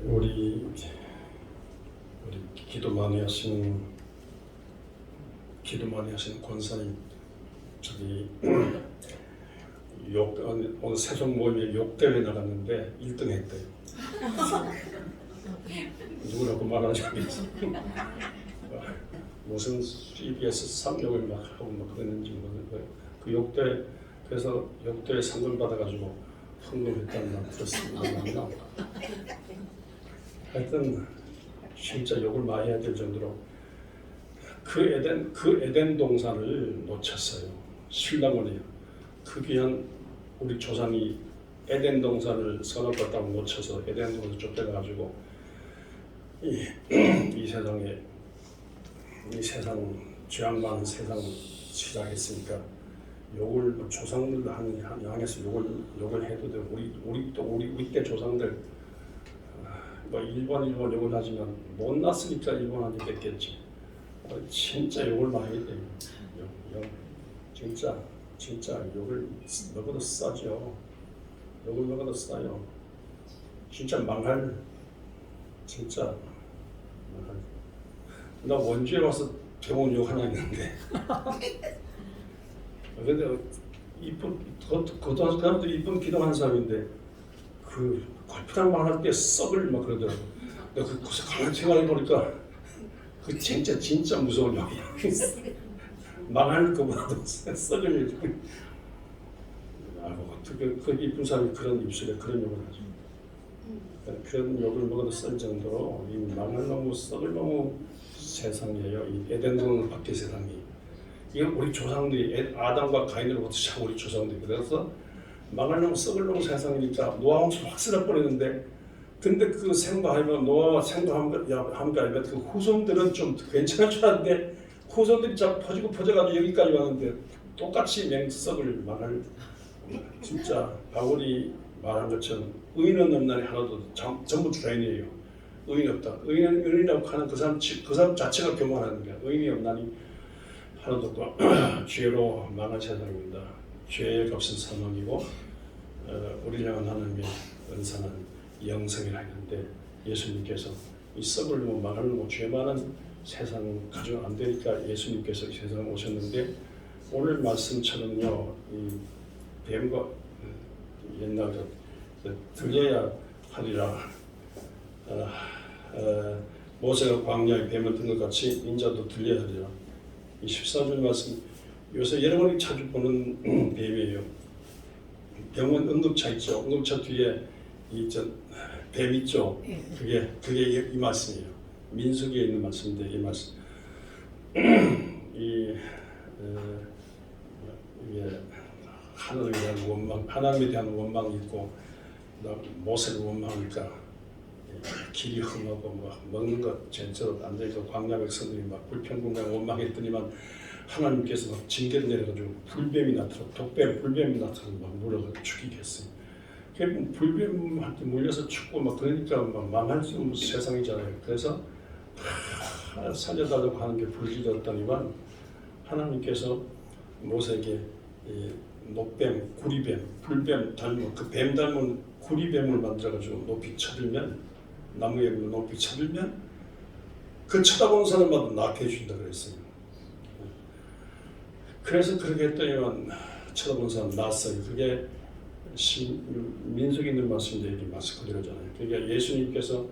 우리 기도 많이 하시는 권사님 저기 오늘 세종 모임에 욕대회 나갔는데 1등 했대요. 누구라고 말하는지 모르겠어. 무슨 EBS 상욕을 막 하고 막 그랬는지 모르겠어요. 그 욕대 그래서 욕대 상금 받아가지고 헌금했다는 말 들었습니다. 하여튼 진짜 욕을 많이 해야 될 정도로 그 에덴 동산을 놓쳤어요. 신랑원이요. 그 귀한 우리 조상이 에덴 동산을 선업받다고 놓쳐서 에덴 동산을 쫓겨가지고 이 세상 죄악 많은 세상을 시작했으니까 욕을 조상들도 향해서 욕을 해도 되고 우리 때 조상들 뭐 일본 욕을 하지만 못났으니까 일본한테 뺏겼지. 진짜 욕을 많이 해요. 진짜 욕을 먹어도 싸죠. 욕을 먹어도 싸요. 진짜 망할. 나 원주에 와서 배운 욕 하나 있는데. 근데 그 사람도 이쁜 기도하는 사람인데 그 골프장 말할 때 썩을 막 그러더라고. 내가 거기서 가만히 생각해 보니까 그 진짜 무서운 욕이야. 망할 것보다도 썩을 욕. 어떻게 그 이쁜 사람이 그런 입술에 그런 욕을 하죠. 그런 욕을 먹어도 쓸 정도로 이 망할 놈의 썩을 놈의 세상이에요. 이 에덴동 밖의 세상이. 이건 우리 조상들이 아담과 가인으로부터 참 우리 조상들이 그래서 망할 놈 썩을 놈 세상이니까 노아함수 확 쓸어버리는데 근데 그 생각하면 노아와 생각함과 아니면 그 후손들은 좀 괜찮을 줄 알았는데 후손들이 자꾸 퍼져가지고 여기까지 왔는데 똑같이 맹썩을 망할 진짜 바울이 말한 것처럼 의인 없는 날이 하나도 전부 죄인이에요. 의인 없다. 의인이라고 하는 그 사람 자체가 교만하는 거야. 의인이 없나니 하나도 없고 죄로 망한 세상입니다. 죄의 값은 사망이고 우리를 향한 하나님의 은사는 영생이라 했는데 예수님께서 이 썩을 놓고 망할 놓고 죄 많은 세상 가져가 안 되니까 예수님께서 이 세상에 오셨는데 오늘 말씀처럼요 이 뱀과 옛날 들려야 하리라 모세가 광야에 뱀을 든 것 같이 인자도 들려야 하리라. 이 14절 말씀 요새 여러분이 자주 보는 뱀이에요. 병원 응급차 있죠. 응급차 뒤에 뱀 있죠. 그게 이 말씀이에요. 민수기에 있는 말씀인데 이 말씀. 이게 하나님에 대한 원망, 하나님에 대한 원망이 있고 모세를 원망하니까 길이 험하고 막 먹는 것 제대로 안 되고 광야 백성들이 막 불평불만 원망했더니만 하나님께서 막 징계를 내려가지고 불뱀이 나타나고 불뱀이 나타나서 막 물어서 죽이게 했어요. 불뱀한테 물려서 죽고 막 그러니까 막 망할 수 없는 세상이잖아요. 그래서 살려달라고 하는 게 불지었더니만 하나님께서 모세에게 녹뱀, 구리뱀, 불뱀 닮은 그 뱀 닮은 구리뱀을 만들어가지고 높이 쳐들면 나무에 높이 쳐들면 그 쳐다보는 사람마다 낫게 해준다 그랬어요. 그래서 그렇게 했더니만 쳐다보는 사람 낫어요. 그게 민수기 있는 말씀인데 이게 말씀 그대로잖아요. 그러니까 예수님께서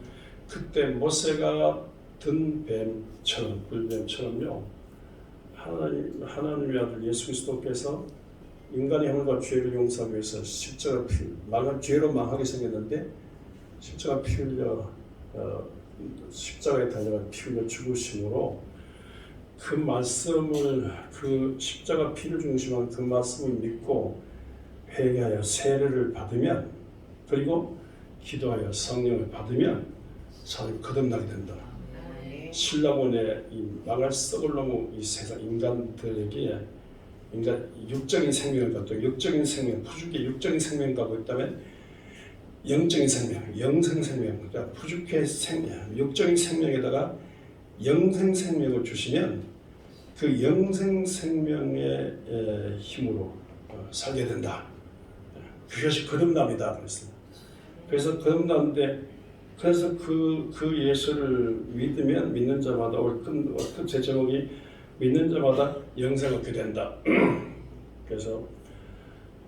그때 모세가 든 뱀처럼 불뱀처럼요 하나님의 아들 예수 그리스도께서 인간의 허물과 죄를 용서하기 위해서 죄로 망하게 생겼는데 십자가 피 흘려 십자가에 달려가 피 흘려 죽으심으로 그 말씀을 그 십자가 피를 중심한 그 말씀을 믿고 회개하여 세례를 받으면 그리고 기도하여 성령을 받으면 사람이 거듭나게 된다. 신라본의 이 망할 썩을 놈의 이 세상 인간들에게 육적인 생명을 갖고 육적인 생명, 푸주께 육적인 생명을 갖고 있다면 영적인 생명, 영생 생명, 그러니까 푸주께 육적인 생명에다가 영생 생명을 주시면 그 영생 생명의 힘으로 살게 된다. 그것이 거듭남이다 그랬습니다. 그래서 거듭나는데 그래서 그 예수를 믿는 자마다 어떤 제 제목이 믿는 자마다 영생을 얻게 된다. 그래서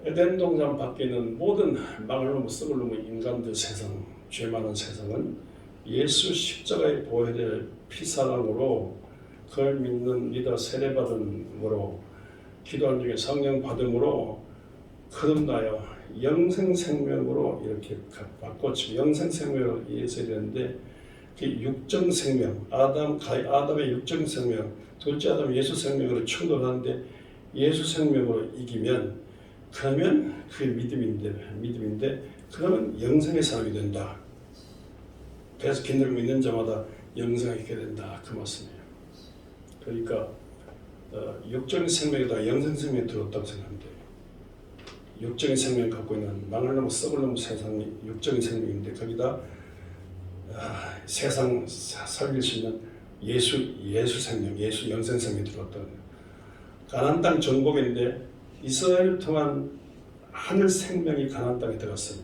에덴 동산 밖에는 모든 망을 넘어 썩을 넘어 인간들 세상, 죄 많은 세상은 예수 십자가의 보혈의 피사랑으로 그걸 믿어 세례받음으로 기도한 중에 성령 받음으로 거듭나여 영생 생명으로 이렇게 바꿔치고 영생 생명을 이해해야 되는데 그 육정 생명, 아담의 육정 생명, 둘째 아담 예수 생명으로 충돌하는데 예수 생명으로 이기면 그러면 그게 믿음인데 그러면 영생의 사람이 된다. 그래서 기능을 믿는 자마다 영생을 얻게 된다. 그 말씀이에요. 그러니까 육적인 생명에다 영생 생명이 들었다고 생각하면 돼요. 육적인 생명을 갖고 있는 망을 넘어 썩을 넘어 세상이 육적인 생명인데 거기다 세상 살릴 수 있는 예수 생명, 예수 영생 생명이 들어왔다. 가나안 땅 정복인데 이스라엘을 통한 하늘 생명이 가나안 땅에 들어갔어요.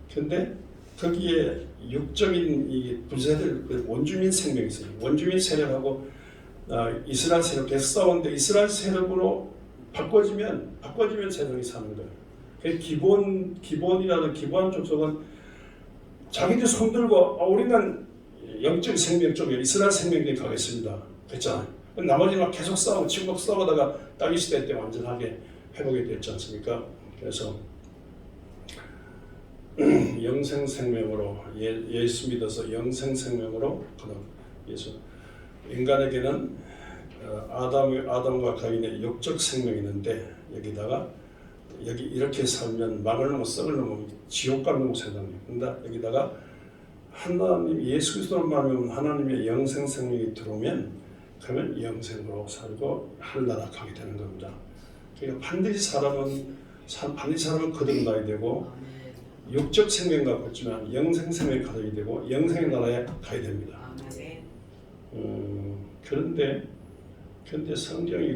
그런데 거기에 육적인 이 부자들 원주민 생명이 있어요. 원주민 세력하고 이스라엘 세력 계속 싸우는데 이스라엘 세력으로 바꿔지면 세상이 사는 거예요. 그 기본이라는 기본 족속은 자기들 손들고 우리는 영적 생명 쪽에 이스라엘 생명에 가겠습니다. 그랬잖아요. 나머지 막 계속 침묵 싸우다가 땅이 시대 때 완전하게 회복이 됐지 않습니까? 그래서 영생 생명으로 예수 믿어서 영생 생명으로 예수 인간에게는 아담과 가인의 육적 생명이 있는데 여기 이렇게 살면 망을 넘어 썩을 넘어 지옥 가는 넘어 세상이 근데 여기다가 하나님 예수 그리스도를 말하면 하나님의 영생 생명이 들어오면 그러면 영생으로 살고 하늘나라 가게 되는 겁니다. 그러니까 반드시 사람은 거듭나야 되고 육적 생명 갖고 있지만 영생 생명이 가져야 되고 영생의 나라에 가야 됩니다. 그런데 성경이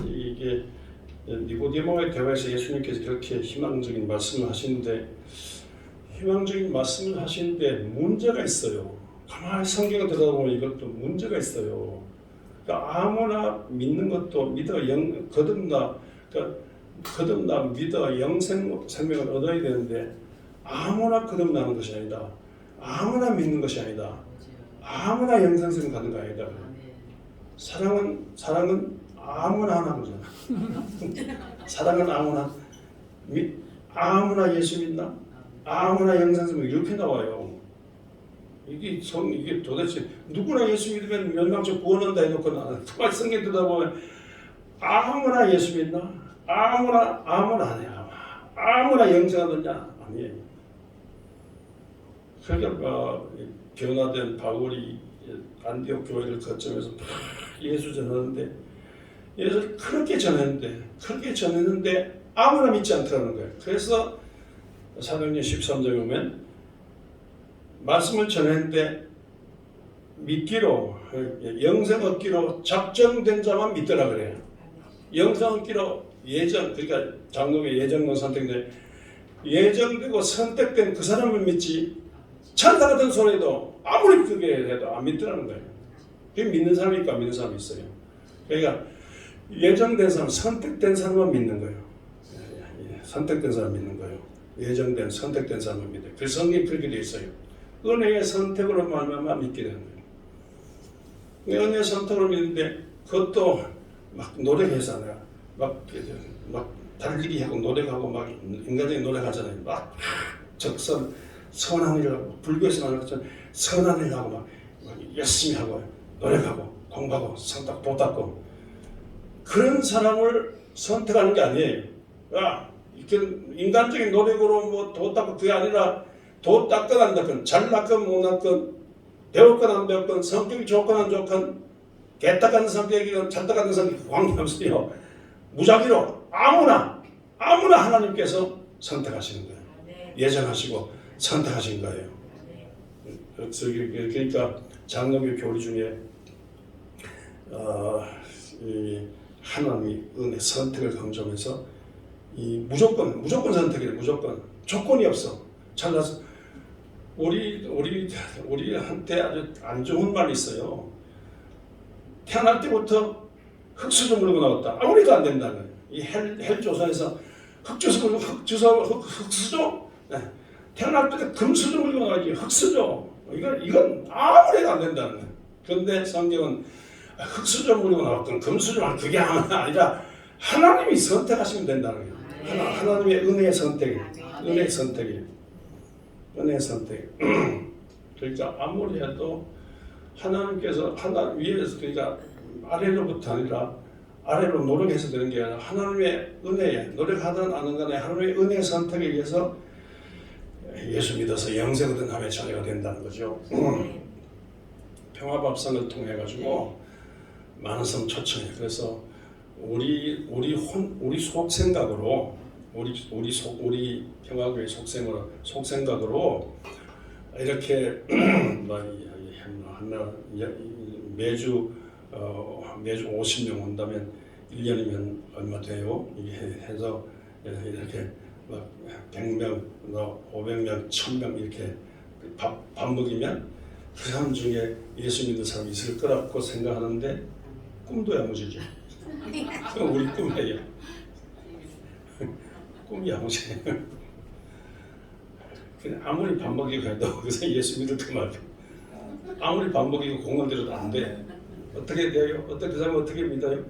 이게 니고데모와의 대화에서 예수님께서 이렇게 희망적인 말씀을 하시는데 문제가 있어요. 가만히 성경을 들여다보면 이것도 문제가 있어요. 그러니까 아무나 믿는 것도 믿어 거듭나 믿어 영생 생명을 얻어야 되는데 아무나 거듭나는 것이 아니다. 아무나 믿는 것이 아니다. 아무나 영생 생명 갖는 거 아니다. 사랑은 아무나 하는 거잖아. 사랑은 아무나 예수 믿나? 아무나 영생 생명 이렇게 나와요. 이게 도대체 누구나 예수 믿으면 멸망적 구원한다 해놓고는 정말 성경 듣다 보면 아무나 예수 믿나? 아무나 아니야. 아무나 영생하느냐? 아니에요. 그러니까 변화된 바울이 안디옥 교회를 거점에서 예수 전하는데 예수를 그렇게 전했는데 아무나 믿지 않더라는 거예요. 그래서 사도행전 13장에 보면 말씀을 전했는데 믿기로 영생 얻기로 작정된 자만 믿더라 그래요. 영생 얻기로 그러니까 장로의 예정론 선택돼 예정되고 선택된 그 사람을 믿지 천사 같은 소리도 아무리 그게 해도 안 믿더라는 거예요. 그게 믿는 사람이 있고 안 믿는 사람이 있어요. 그러니까 예정된 사람, 선택된 사람만 믿는 거예요. 선택된 사람 믿는 거예요. 선택된 사람만 믿어요. 그 성경이 그렇게 되어 있어요. 은혜의 선택으로 말미암아 믿게 되는 거예요. 은혜의 선택으로 믿는데 그것도 막 노력해서 막 달리기 하고 노력하고 막 인간적인 노력하잖아요. 막 적선 선한 일을 하고 불교에서 말하는 것처럼 선한 일을 하고 막 열심히 하고 노력하고 공부하고 성딱 도 닦고 그런 사람을 선택하는 게 아니에요. 인간적인 노력으로 뭐 도 닦고 그게 아니라 도 닦건 안 닦건 잘 닦건 못 닦건 배웠건 안 배웠건 성격이 좋건 안 좋건 개딱하는 성격이건 찰떡같은 성격이 관계없어요. 무작위로 아무나 하나님께서 선택하시는 거예요. 예정하시고 선택하신 거예요. 그러니까 장로교 교리 중에 하나님이 은혜 선택을 강조하면서 이 무조건 선택이래. 무조건 조건이 없어. 잘라서 우리한테 아주 안 좋은 말이 있어요. 태어날 때부터 흙수저 물고 나왔다. 아무리도 안 된다는 거예요. 이 헬조선에서 흙수저. 네. 태어날 때 금수저 물고 나가지 흙수저. 이건 아무래도 안 된다는 거예요. 그런데 성경은 흙수저 물고 나왔던 금수저 그게 아니라 하나님이 선택하시면 된다는 거예요. 하나님의 은혜의 선택, 은혜의 선택이에요. 은혜의 선택. 그러니까 아무리 해도 하나님께서 하나님 위에서 그러니까 아래로부터 아니라 아래로 노력해서 되는 게 아니라 하나님의 은혜에 노력하든 안 하든 간에 하나님의 은혜의 선택에 의해서 예수 믿어서 영생 얻은 하나님의 자녀가 된다는 거죠. 평화밥상을 통해 가지고 많은 사람 초청해. 그래서 우리 속생각으로 우리 평화교회 속생각으로 이렇게 매주 50명 온다면 1년이면 얼마 돼요? 이게 해서 이렇게 막 100명, 500명, 1000명 이렇게 밥 먹이면 그 사람 중에 예수 믿는 사람이 있을 거라고 생각하는데 꿈도 야무지죠. 우리 꿈이에요. 꿈이 야무지네요. 아무리 밥 먹이고 해도 그래서 예수 믿을 때 말이야. 아무리 밥 먹이고 공을 들여도 안 돼. 어떻게 돼요? 그 사람은 어떻게 믿어요?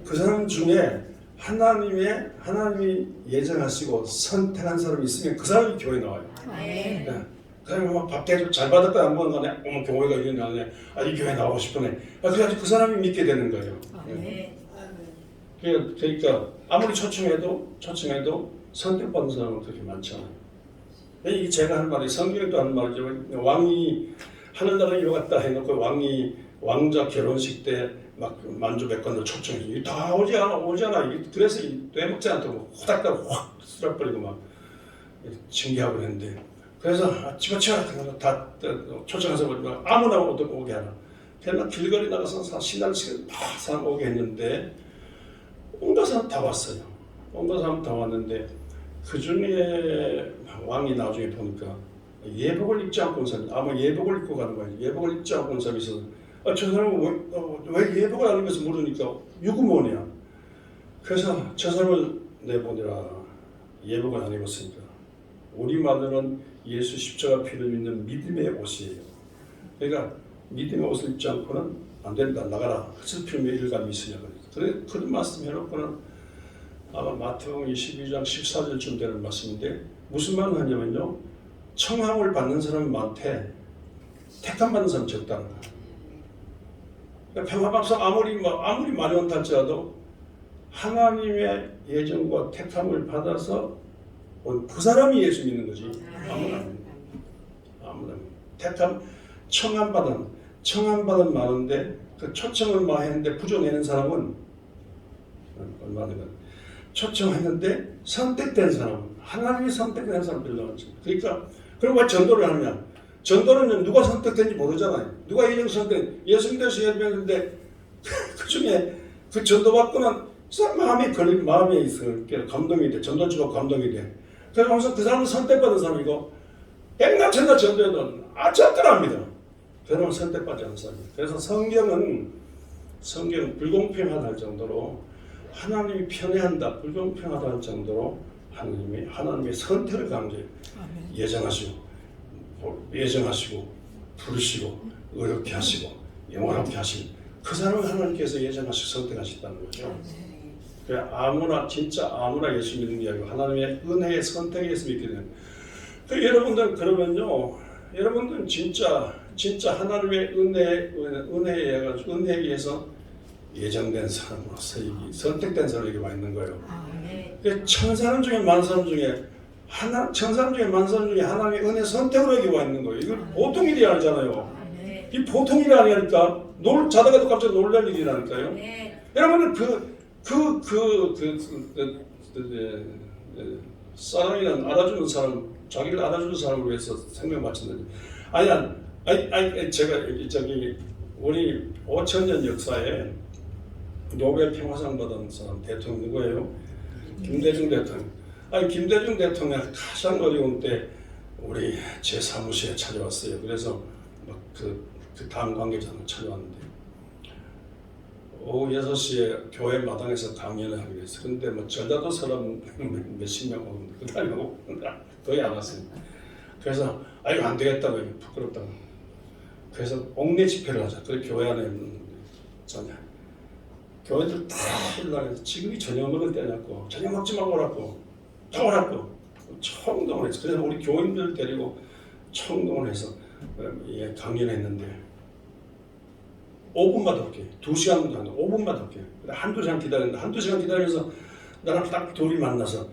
그 사람 중에 하나님이 예정하시고 선택한 사람이 있으면 그 사람이 교회에 나와요. 네. 그 사람이 막 밥 대접 잘 받았다 안 받은 간에 어머 교회가 이런 게 아니네. 이 교회 나오고 싶으네. 그래서 그 사람이 믿게 되는 거예요. 네. 그러니까 아무리 초청해도 선택받는 사람은 그렇게 많잖아요. 이 제가 하는 말이 성경에도 하는 말이죠. 왕이 하늘나라에 이루 갔다 해놓고 왕자 결혼식 때 막 만주백관들 초청해서 다 오지 않아. 그래서 되먹지 않다고 호닥다고 확 쓰러버리고 막 징계하고 그랬는데 그래서 집어치워라 다 초청해서 아무나 오게 하라. 그래서 길거리 나가서 신앙식을 막 사람 오게 했는데 온갖 사람 다 왔어요. 온갖 사람 다 왔는데 그 중에 왕이 나중에 보니까 예복을 입지 않고 온 사람이 아마 예복을 입고 가는 거예요. 예복을 입지 않고 온 사람이 있어서 저 사람은 왜 예복을 안 입어서 물으니까 유구무원이야. 그래서 저 사람을 내보내라. 예복을 안 입었으니까. 우리말로는 예수 십자가 피를 믿는 믿음의 옷이에요. 그러니까 믿음의 옷을 입지 않고는 안 된다. 나가라. 슬픔의 일감이 있으냐. 그런 말씀 해놓고는 아마 마태복음 22장 14절쯤 되는 말씀인데 무슨 말을 하냐면요. 청함을 받는 사람은 많대 택함 받는 사람은 적다는 거예요. 평화밥상 아무리 많이 온다 할지라도 하나님의 예정과 택함을 받아서 그 사람이 예수 믿는 거지. 아무나 택함 청함 받은 많은데 그 초청을 많이 했는데 부족내는 사람은 얼마나 초청했는데 선택된 사람, 하나님이 선택된 사람들로 하죠. 그러니까 그럼 왜 전도를 하느냐? 전도는 누가 선택된지 모르잖아요. 누가 예정 선택? 예수 믿어서 예배했는데 그 중에 그 전도받고는 마음에 있어. 감동이 돼. 전도주가 감동이 돼. 그래서 그 사람은 선택받은 사람이고 백날천날 전도해도 절대합니다. 그 사람은 선택받지 않은 사람이에요. 그래서 성경은 불공평하다 할 정도로 하나님이 편애한다, 불공평하다 할 정도로 하나님의 선택을 강조해요. 예정하시고 부르시고 어렵게 하시고 영원하게 하시고 그 사람을 하나님께서 예정하시고 선택하셨다는 거죠. 진짜 아무나 예수 믿는 게 아니고 하나님의 은혜의 선택에 의해서 믿게 되는 여러분들 그러면요. 여러분들은 진짜 하나님의 은혜에 의해서 예정된 사람으로서 선택된 사람에게 와 있는 거예요. 천사람 중에 만 사람 중에 하나님의 은혜 선택으로 여기 와 있는 거예요. 이거 보통 일이 아니잖아요. 이 보통 일이 아니니까 자다가도 갑자기 놀랄 일이라니까요. 여러분은 사랑이란 알아주는 사람, 자기를 알아주는 사람을 위해서 생명 바친다. 제가 우리 5,000년 역사에 노벨 평화상 받은 사람 대통령 누구예요? 김대중 대통령. 김대중 대통령 가장 어려운 때 우리 제 사무실에 찾아왔어요. 그래서 그 다음 관계자는 찾아왔는데 오후 6시에 교회 마당에서 강연을 하기로 했어요. 근데 뭐 전라도 사람 몇십 명 오는데 그 다음에 거의 안 왔어요. 그래서 이거 안 되겠다고, 부끄럽다고. 그래서 옥내 집회를 하자. 그 교회 안에 저녁 교회들 다 일어나서 지금이 저녁 먹을 때냐고, 저녁 먹지 말고 오라고, 오라고 총동을 했어. 그래서 우리 교인들 데리고 총동을 해서 강연했는데 5분마다 올게. 2시간도 안 돼. 5분마다 올게. 한두 시간 기다렸는데 한두 시간 기다려서 나랑 딱 둘이 만나서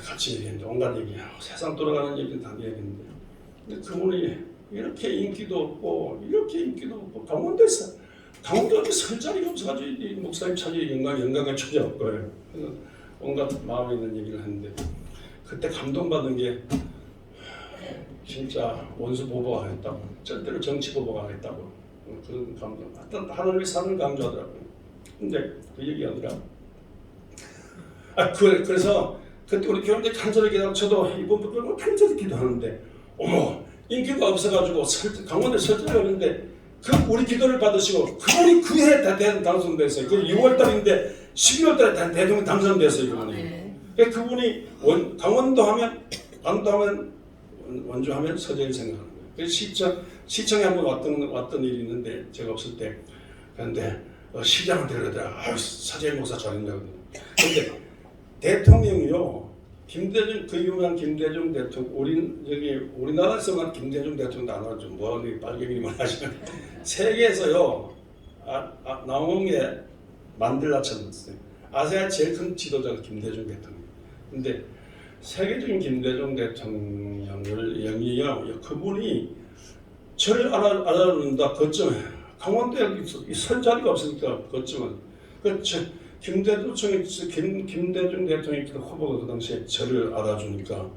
같이 얘기했는데 온갖 얘기하고 세상 돌아가는 얘기는 다 얘기했는데, 근데 그분이 이렇게 인기도 없고 강원도 어디 설 자리가 없어가지고 이 목사님 찾이 영광에 찾아올 거예요. 그래서 온갖 마음에 있는 얘기를 했는데 그때 감동받은 게 진짜 원수 보복을 했다고, 절대로 정치 보복을 안 했다고, 그런 감동. 하나님의 사랑을 강조하더라고요. 근데 그 얘기하더라. 그래서 그때 우리 교인들 간절히 기도하고 저도 이분부터 간절히 기도하는데, 어머, 인기가 없어가지고 강원도에 설정을 하는데 우리 기도를 받으시고 그분이 그해 대통령 당선됐어요. 그 6월달인데 12월달에 대통령 당선됐어요. 그분이 강원도 하면 원주 하면 서재를 생각하는 거예요. 그래서 시청에 한번 왔던 일이 있는데 제가 없을 때, 그런데 시장을 데려다가 서재 목사 잘했냐고. 근데 대통령이요, 그 유명한 김대중 대통령, 우리나라에서만 김대중 대통령도 안 하죠. 뭐 빨갱이만 하시면 세계에서요, 남홍에 만델라처럼 아세아 제일 큰 지도자가 김대중 대통령. 근데 세계적인 김대중 대통령을 영위하여 그분이 저를 알아준다. 그쯤에 강원도에 설 자리가 없으니까 그쯤은 김대중 대통령이 후보가 그 당시에 저를 알아주니까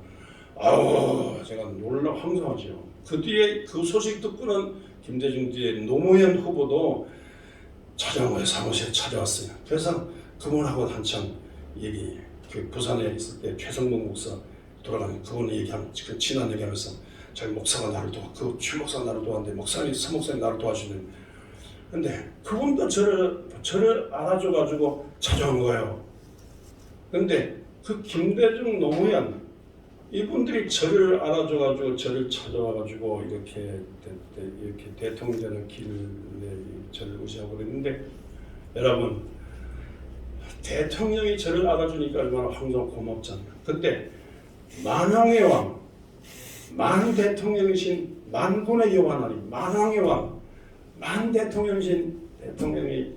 제가 놀라 황송하죠. 그 뒤에 그 소식 듣고는 김대중 뒤에 노무현 후보도 차장호의 사무실에 찾아왔어요. 그래서 그분하고 한참 부산에 있을 때 최성봉 목사 돌아가는 그분 얘기하면 그 친한 얘기하면서 자기 목사가 나를 최 목사가 나를 도왔는데 서 목사님 나를 도와주는. 근데 그분도 저를 알아줘가지고 찾아온 거예요. 근데 그 김대중, 노무현 이분들이 저를 알아줘가지고 저를 찾아와가지고 이렇게 대통령 되는 길에 저를 의지하고 그랬는데, 여러분 대통령이 저를 알아주니까 얼마나 황송 고맙잖아요. 그때 만왕의 왕, 만대통령이신 만군의 여호와 하나님, 만왕의 왕, 만대통령이신 대통령이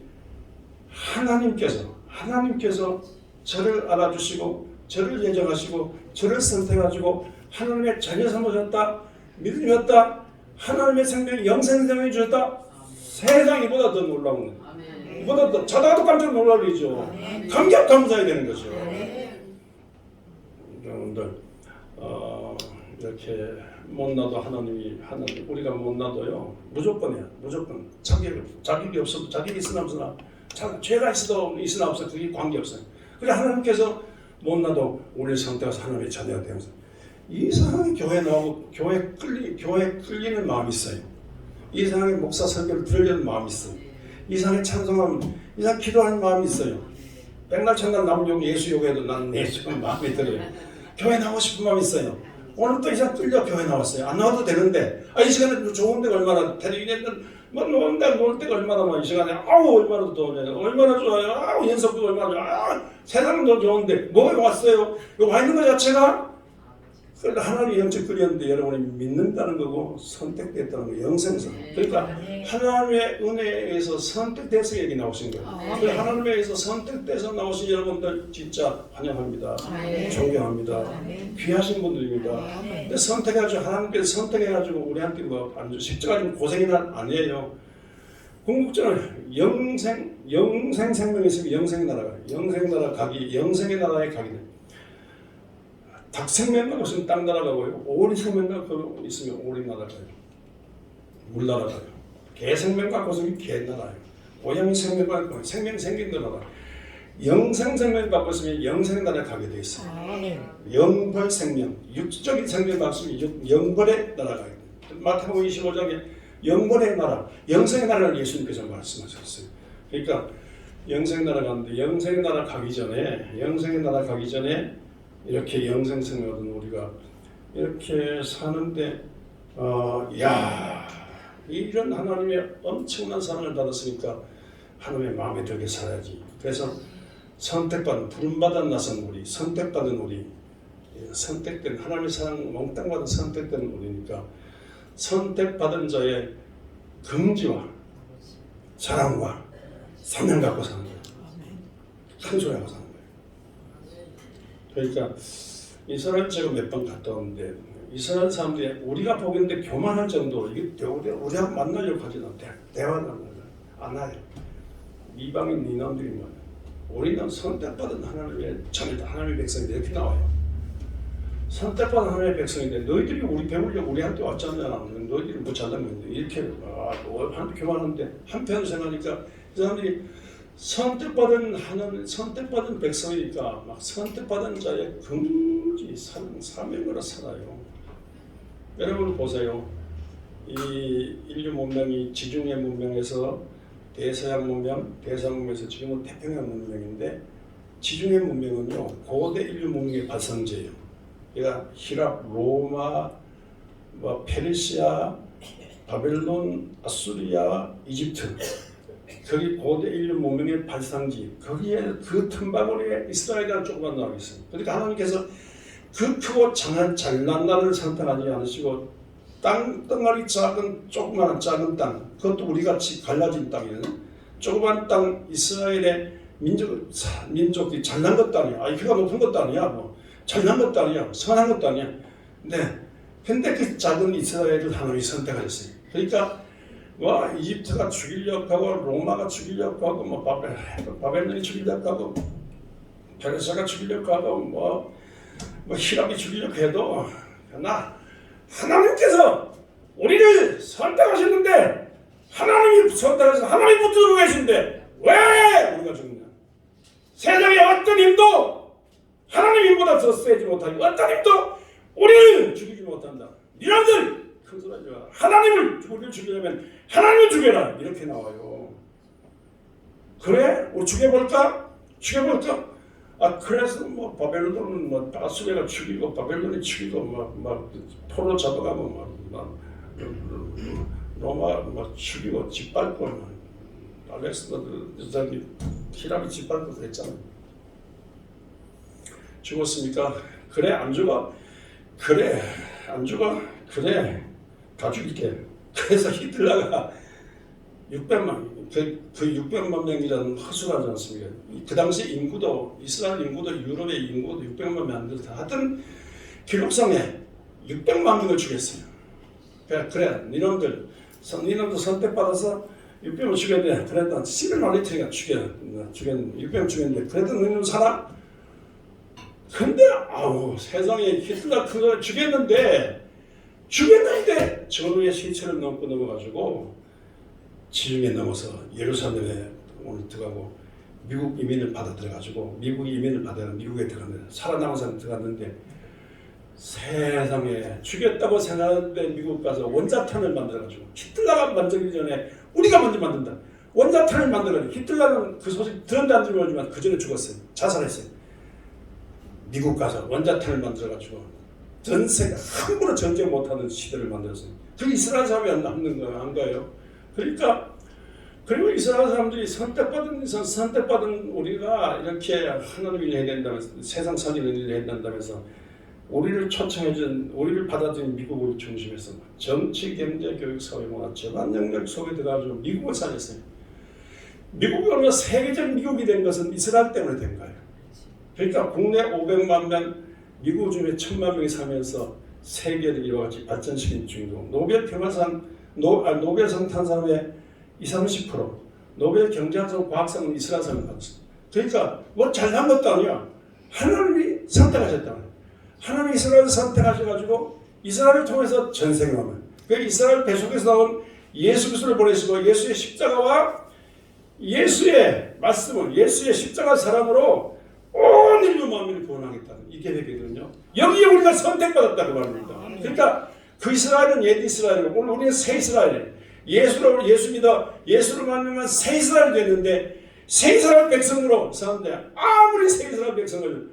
하나님께서 저를 알아주시고 저를 예정하시고 저를 선택하시고 하나님의 자녀 삼으셨다, 믿으셨다, 하나님의 생명, 영생 생명이 주셨다. 세상 이보다 더 놀라운 거예요. 이보다 더 자다가도 깜짝 놀라리죠. 감격 감사해야 되는 거죠. 여러분들 이렇게 못나도 하나님 우리가 못나도요 무조건 자격이 없어도 자격이 있으나 없으나 죄가 있으나 없어 그게 관계없어요. 그래 하나님께서 못나도 우리를 선택해서 하나님의 자녀가 되면서 이상하게 교회 나오고 교회 끌리는 마음이 있어요. 이상하게 목사 설교를 들으려는 마음이 있어요. 이상하게 찬송하면 이상하게 기도하는 마음이 있어요. 백날 천날 남은 욕 예수 욕해도 나는 예수가 마음에 들어요. 교회 나오고 싶은 마음이 있어요. 오늘 또 이상 끌려 교회 나왔어요. 안 나와도 되는데 이 시간에 좋은 데가 얼마나 텔레비전은 놀 데가 얼마나 많이 이 시간에 얼마나 좋아요. 얼마나 좋아요. 연습도 얼마나 좋아요. 세상은 더 좋은데 뭐에 왔어요? 여기 와 있는 것 자체가 하나님의 영적 끌렸는데 여러분이 믿는다는 거고 선택됐다는 거, 영생선. 그러니까 하나님의 은혜에서 선택돼서 여기 나오신 거예요. 그래서 하나님에 의해서 선택돼서 나오신 여러분들 진짜 환영합니다. 존경합니다. 귀하신 분들입니다. 근데 선택해가지고 하나님께서 선택해가지고 우리한테 십자가 지금 고생이 아니에요. 궁극적으로 영생 생명이 있으면 영생의 나라가 영생의 나라에 가게 돼. 닭 생명과 있으면 땅 날아가고요. 오리 생명과 있으면 오리 날아가요. 물 날아가요. 개 생명과 있으면 개 날아요. 고양이 생명과 생긴 나라가. 영생 생명 받고 있으면 영생 나라에 가게 돼 있어요. 영벌 생명, 육적인 생명 받고 있으면 영벌의 나라가 있어요. 마태복음 25장에 영벌의 나라, 영생의 나라를 예수님께서 말씀하셨어요. 그러니까 영생 나라 가는데 영생 나라 가기 전에 이렇게 영생 생명 얻은 우리가 이렇게 사는데 이런 하나님의 엄청난 사랑을 받았으니까 하나님의 마음에 들게 살아야지. 그래서 선택받은 부름받은 나선 우리, 선택받은 우리, 선택된 하나님의 사랑 몽땅 받은 선택된 우리니까 선택받은 자의 긍지와 사랑과 사명 갖고 사는 거예요. 큰 소리 하고 사는 거예요. 그러니까 이스라엘 제가 몇 번 갔다 왔는데 이스라엘 사람들이 우리가 보기에는 교만할 정도로 이게 우리하고 만나려고 하지 않아요. 대화를 안 해요. 이방인 이놈들이 뭐예요? 우리는 선택받은 하나님의 자녀다, 하나님의 백성인데 이렇게 나와요. 선택받은 하나님의 백성인데 너희들이 우리 배우려고 우리한테 왔잖아. 너희들이 뭐 잘난 건데 이렇게 교만한데 한편 생각하니까 그 사람들이 선택받은 하나님, 선택받은 백성이니까 막 선택받은 자의 긍지 사명으로 살아요. 여러분 보세요. 이 인류 문명이 지중해 문명에서 대서양 문명, 대서양문명에서 지금은 태평양 문명인데 지중해 문명은요 고대 인류 문명의 발상지예요. 그러니까 히랍, 로마, 페르시아, 바벨론, 아수리아, 이집트 거기 고대 인류 문명의 발상지 거기에 그 틈바구니에 이스라엘이라는 조그만 나라가 있어요. 그러니까 하나님께서 그 크고 잘난 나라를 선택하지 않으시고 땅덩어리 조그마한 작은 땅 그것도 우리같이 갈라진 땅이에요. 조그만 땅 이스라엘의 민족이 잘난 것도 아니야. IQ가 높은 것도 아니야. 뭐 잘난 것도 아니야. 선한 것도 아니야. 네. 근데 그 작은 이스라엘을 하나님이 선택하셨어요. 그러니까 이집트가 죽이려고 하고 로마가 죽이려고 하고 바벨론이 죽이려고 하고 페르시아가 죽이려고 하고 히랍이 죽이려고 해도 하나님께서 우리를 선택하셨는데 하나님이 선택하셔서 하나님이 붙들고 계신데 왜 우리가 죽느냐? 세상에 어떤 힘도 하나님 힘보다 더 세지 못하고 어떤 힘도 우리를 죽이지 못한다. 니네들 큰 소리 하지 마라. 우리를 죽이려면 하나님을 죽여라. 이렇게 나와요. 그래? 죽여볼까? 그래서 바벨론은 아수리아가 죽이고 바벨론이 죽이고 포로 잡아가고 로마 죽이고 짓밟고 알렉산더 히랍이 짓밟고 그랬잖아. 죽었습니까? 그래 안 죽어? 그래 안 죽어? 그래 다 죽일게. 그래서 히틀러가 600만 그 600만 명이라는 허술하지 않습니까? 그 당시 인구도 이스라엘 인구도 유럽의 인구도 600만 명이 안 됐다. 하여튼 기록상에 600만 명을 죽였어요. 그래 니놈들 선택받아서 600명 죽여야 돼. 그래도 11만 리터가 죽였는데 600명 죽였는데 그래도 너희는 살아? 근데 세상에 히틀러 그걸 죽였는데 전후의 시체를 넘어가지고 지중해 넘어서 예루살렘에 오늘 들어가고 미국 이민을 받아 들어가지고 미국에 들어갔는데 살아남은 사람 들어갔는데 세상에 죽였다고 생각하는데 미국 가서 원자탄을 만들어가지고 히틀러가 만들기 전에 우리가 먼저 만든다. 원자탄을 만들어가지고 히틀러는 그 소식 들었는지 모르지만 그 전에 죽었어요. 자살했어요. 미국 가서 원자탄을 만들어가지고 전 세계 함부로 전쟁 못하는 시대를 만들었어요. 그 이스라엘 사람이 안 남는 거예요. 안 가요. 그러니까 그리고 이스라엘 사람들이 선택받은 우리가 이렇게 하나님 일을 해야 된다면서 세상 살리는 일을 해야 된다면서 우리를 초청해준 우리를 받아들인 미국을 중심해서 정치, 경제, 교육, 사회, 문화 전반 영역 속에 들어가서 미국을 살렸어요. 미국이 오늘 세계적 미국이 된 것은 이스라엘 때문에 된 거예요. 그러니까 국내 500만 명, 미국 중에 1000만 명이 살면서 세계를 이와 같이 발전시킨 중국 노벨 평화상 노벨상 탄 사람의 20-30%, 노벨 경제학상, 과학상은 이스라엘 사람이 받았어요. 그러니까 잘난 것도 아니야. 하나님이 선택하셨다. 하나님이 이스라엘을 선택하셔가지고 이스라엘을 통해서 전생을 그 이스라엘 배속에서 나온 예수 그리스도를 보내시고 예수의 십자가와 예수의 말씀을 예수의 십자가 사랑으로 온 인류 만민을 구원하겠다는 이 계획이거든요. 여기에 우리가 선택받았다고 말합니다. 그러니까 그 이스라엘은 옛 이스라엘이고 오늘 우리는 새 이스라엘이에요. 예수 믿어 예수를 만나면 새 이스라엘이 됐는데 새 이스라엘 백성으로 사는데 아무리 새 이스라엘 백성을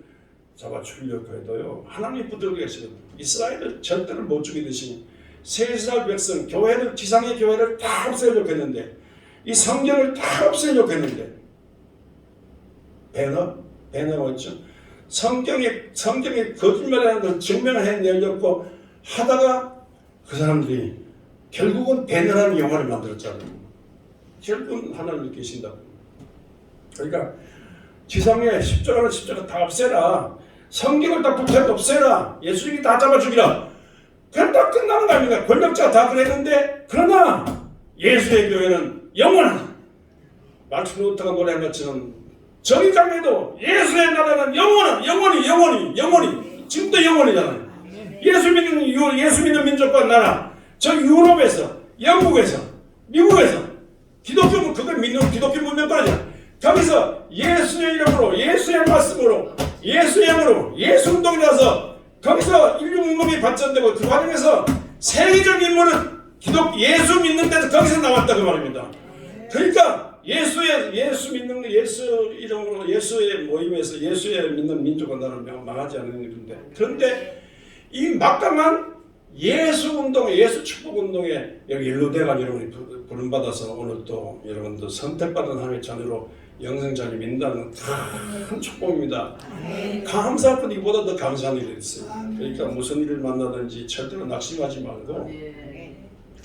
잡아 죽이려고 해도요 하나님이 붙들고 계시거든요. 이스라엘을 절대로 못 죽이듯이 새 이스라엘 백성 교회를 지상의 교회를 다 없애려고 했는데 이 성경을 다 없애려고 했는데 배너가 있죠. 성경에 거짓말이라는 걸 증명을 해내려고 하다가 그 사람들이 결국은 배너라는 영화를 만들었잖아요. 결국은 하나님이 계신다고. 그러니까 지상에 십자가 다 없애라. 성경을 다 붙여 없애라. 예수님이 다 잡아 죽이라. 그럼 다 끝나는 거 아닙니까? 권력자가 다 그랬는데 그러나 예수의 교회는 영원한 마틴 루터가 노래한 것처럼 저기 강에도 예수의 나라는 영원히 지금도 영원이잖아요. 예수 믿는 민족과 나라 저 유럽에서 영국에서 미국에서 기독교는 그걸 믿는 기독교 문명까지 거기서 예수의 이름으로 예수의 말씀으로 예수의 영으로 예수 운동이라서 거기서 인류 문명이 발전되고 그 과정에서 세계적 인물은 예수 믿는 데서 거기서 나왔다고 말입니다. 그러니까 예수 이름으로 예수의 모임에서 예수의 믿는 민족은 나는 망하지 않는 일인데 그런데 이 막강한 예수 운동에 예수 축복 운동에 여기 일루대관 여러분이 부름받아서 오늘 또 여러분들 선택받은 하나님의 자녀로 영생자를 믿는다는 큰 축복입니다. 감사할 것 이보다 더 감사한 일이 있어요. 그러니까 무슨 일을 만나든지 절대로 낙심하지 말고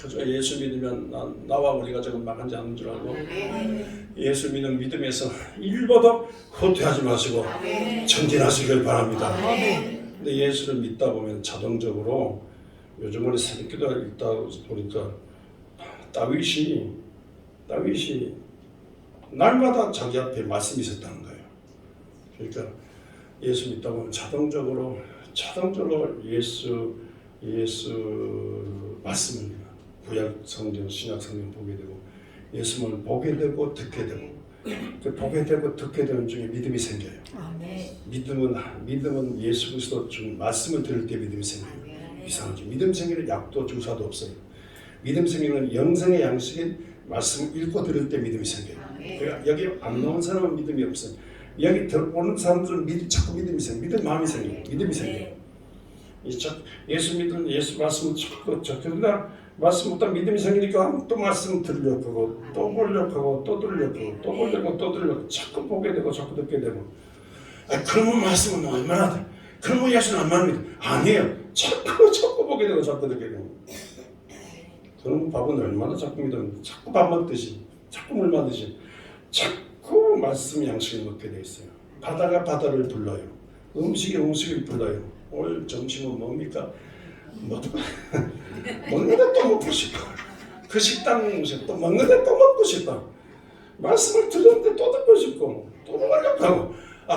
그저 예수 믿으면 나와 우리 가족은 망하지 않는 줄 알고 예수 믿는 믿음에서 일보다 후퇴하지 마시고 전진하시길 바랍니다. 근데 예수를 믿다 보면 자동적으로 요즘 우리 새벽기도 읽다 보니까 다윗이 날마다 자기 앞에 말씀이 있었다는 거예요. 그러니까 예수 믿다 보면 자동적으로 예수 말씀을 구약 성경, 신약 성경 보게 되고 예수를 보게 되고 듣게 되고 그 보게 되고 듣게 되는 중에 믿음이 생겨요. 믿음은 예수 그리스도 중 말씀을 들을 때 믿음이 생겨요. 이상하죠. 믿음 생기는 약도 주사도 없어요. 믿음 생기는 영생의 양식인 말씀을 읽고 들을 때 믿음이 생겨요. 그러니까 여기 안 나온 사람은 믿음이 없어요. 여기 들어오는 사람들은 자꾸 믿음이 생겨요. 믿음 마음이 생겨요. 믿음이 생겨요. 예수 믿는 예수 말씀을 자꾸 그러다 말씀부터 믿음이 생기니까 또 말씀 들으려고 하고 또 보려고 하고 또 들으려고 하고 또 보려고 하고 또 들으려고 자꾸 보게 되고 자꾸 듣게 되고 그러면 말씀은 얼마나 돼? 그러면 예수는 얼마나 믿어? 아니에요. 자꾸 보게 되고 자꾸 듣게 되고 그럼 밥은 얼마나 자꾸 믿었는데 자꾸 밥 먹듯이 자꾸 물 마듯이 자꾸 말씀 양식을 먹게 돼 있어요. 바다가 바다를 불러요. 음식이 음식을 불러요. 오늘 점심은 뭡니까? 먹는데 또 먹고 싶어. 그 식당 음식 또 먹는데 또 먹고 싶어. 말씀을 들었는데 또 듣고 싶고 또 먹으려고 하고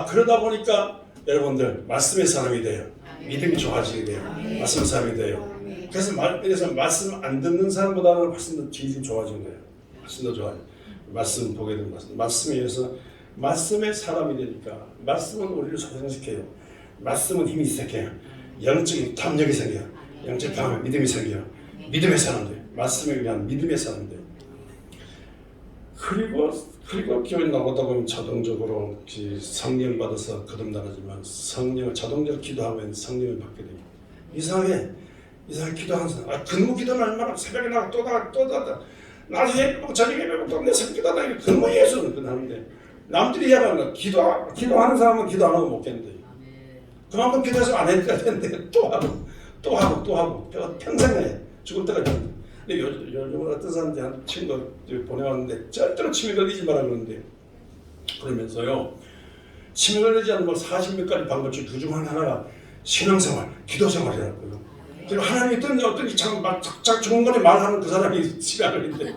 그러다 보니까 여러분들 말씀의 사람이 돼요. 믿음이 좋아지게 돼요. 말씀의 사람이 돼요. 그래서 말씀 안 듣는 사람보다는 훨씬 더 질이 좋아진 거예요. 훨씬 더 좋아요. 말씀 보게 되는 말씀에 의해서 말씀의 사람이 되니까 말씀은 우리를 소생시켜요. 말씀은 힘이 생겨요. 영적인 탐욕이 생겨요. 영적 탐욕, 믿음이 생겨요. 믿음의 사람들, 말씀에 의한 믿음의 사람들. 그리고 교회 나가다 보면 자동적으로 성령 받아서 거듭나가지만 성령을 자동적으로 기도하면 성령을 받게 돼요. 이상하게 기도하는 사람, 근무 기도는 얼마나 새벽에 나가 또 나중에 예배먹고 저녁에 예배먹고 내 새벽 기도하다 근무 예수는 하는데 남들이 이야기하는 기도하는 사람은 기도 안 하고 못 겠는데 그만큼 기도해서 안 했는데 또 하고 평생 해 죽을 때까지. 근데 요즘 어떤 사람들이 한 친구 보내왔는데 절대로 치매 걸리지 마라 그러는데 그러면서요 치매 걸리지 않는 40몇 가지 방법 중 그 중 하나가 신앙생활, 기도생활이라고요. 그리고 하나님이 어떤 참 좋은 거에 말하는 그 사람이 치매 안 걸리는데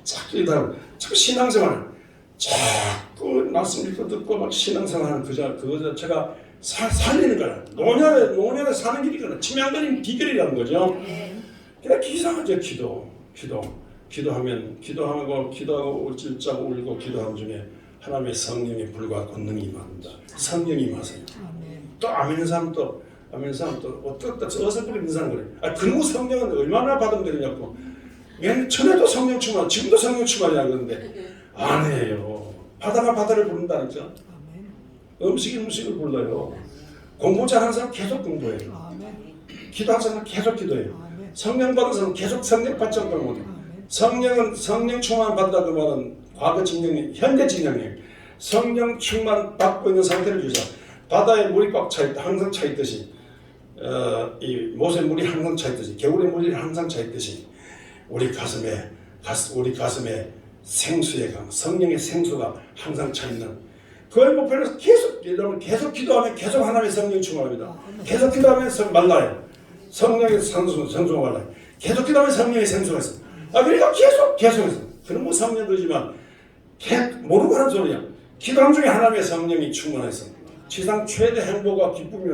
자꾸 신앙생활 자꾸 말씀 읽고 듣고 막 신앙생활하는 그거 자체가 살리는 거야. 노년에 사는 길이거든. 치매 안 걸리는 비결이라는 거죠. 그러니까 이상하죠. 기도하고 울찔짜고 울고 기도하는 중에 하나님의 성령의 불과 권능이 임합니다. 성령이 임하세요. 또 아멘 사람 또 어떻다 어서 그래 인상 그래. 그리고 성령은 얼마나 받아들이냐고. 맨 전에도 성령 충만, 지금도 성령 충만이야 그러는데 안 해요. 바다가 바다를 부른다니까. 음식을 불러요. 공부 잘하는 사람 계속 공부해요. 기도하는 사람은 계속 기도해요. 성령 받은 사람은 계속 성령 받자고 못해요. 성령은 성령 충만 받다 그 말은 과거 진영이 현재 진영이에요. 성령 충만 받고 있는 상태를 주자. 바다에 물이 꽉 차 있다 항상 차 있듯이 이 못에 물이 항상 차 있듯이 겨울에 물이 항상 차 있듯이 우리 가슴에 생수의 강 성령의 생수가 항상 차 있는 그걸 목표로 여러분 계속 기도하면 계속 하나님의 성령 충만합니다. 계속 기도하면 말라요. 성령의 생수가 말라요. 계속 기도하면 성령의 생수가 있어. 그러니까 계속해서 그런 뭐 성령 그러지만 모르고 하는 소리야. 기도함 중에 하나님의 성령이 충만해서 지상 최대 행복과 기쁨이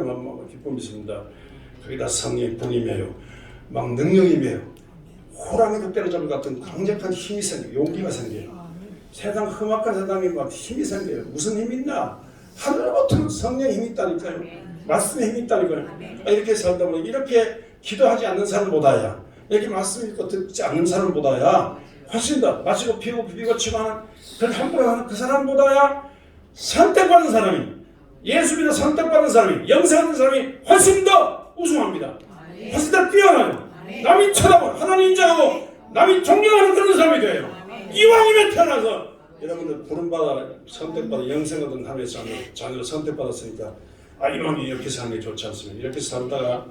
있습니다. 거기다 성령의 분이며요, 막 능력이며요, 호랑이도 때려잡을 같은 강력한 힘이 생겨요. 용기가 생겨요. 세상 험악한 세상에 막 힘이 생겨요. 무슨 힘이 있나? 하늘로부터 성령의 힘이 있다니까요. 말씀의 힘이 있다니까요. 이렇게 살다 보니 이렇게 기도하지 않는 사람보다야, 이렇게 말씀 읽고 듣지 않는 사람보다야 훨씬 더 마시고 피우고 비비고 치고하는 그걸 함부로 하는 그 사람보다야 선택받은 사람이, 예수 믿어 선택받은 사람이, 영생하는 사람이 훨씬 더 우승합니다. 훨씬 더 뛰어나요. 남이 쳐다보고 하나님 인정하고 남이 존경하는 그런 사람이 돼요. 이왕이면 태어나서 여러분들 부름받아 선택받아 영생 얻은 하나님의 자녀로 선택받았으니까 이왕이 이렇게 사는 게 좋지 않습니까? 이렇게 살다가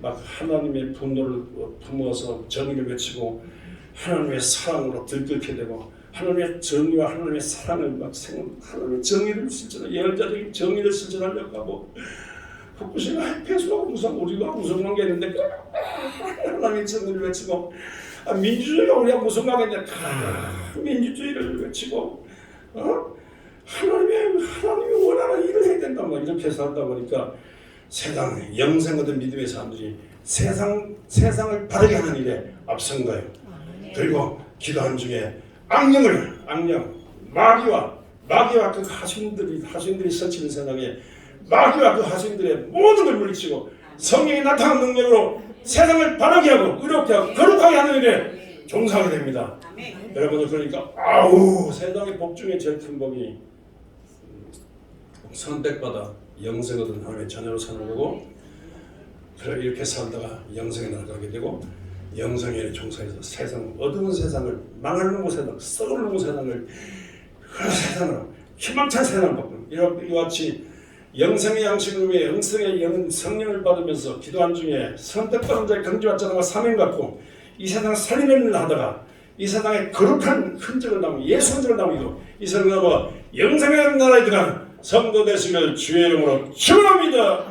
막 하나님의 분노를 품어서 정의를 외치고 하나님의 사랑으로 들끓게 되고 하나님의 정의와 하나님의 사랑을 하나님의 정의를 실천하고 열자적인 정의를 실천하려고 하고 북부시가 패수하고 우리가 무슨 게 있는데 하나님의 정의를 외치고 민주주의가 우리가 무슨 관계냐 민주주의를 외치고 하나님이 원하는 일을 해야 된다 뭐 이렇게 살다 보니까 세상 영생 얻은 믿음의 사람들이 세상을 바르게 하는 일에 앞선 거예요. 그리고 기도한 중에 마귀와 그 하수인들이 설치는 세상에 마귀와 그 하수인들의 모든 걸 물리치고 성령이 나타난 능력으로 세상을 바르게 하고 의롭게 하고 거룩하게 하는 일에 종사하게 됩니다. 여러분들 그러니까 세상의 복 중에 제일 큰 복이 선택받아 영생 얻은 하나님의 자녀로 사는 거고, 그래 이렇게 살다가 영생에 나가게 되고 영생에 종사해서 세상 어두운 세상을 망할 놈의 세상, 썩을 놈의 세상을 그 세상으로 희망찬 세상을 바꾸는 이와 같이 영생의 양식을 위해 영생의 성령을 받으면서 기도한 중에 선택받은 자의 경지와 사명 갖고 이 세상 살리는 일을 하다가 이 세상에 거룩한 흔적을 남기고 예수 흔적을 남기고 이 세상을 넘어 영생의 나라에 들어가는 성도 되시길 주의 이름으로 축원합니다.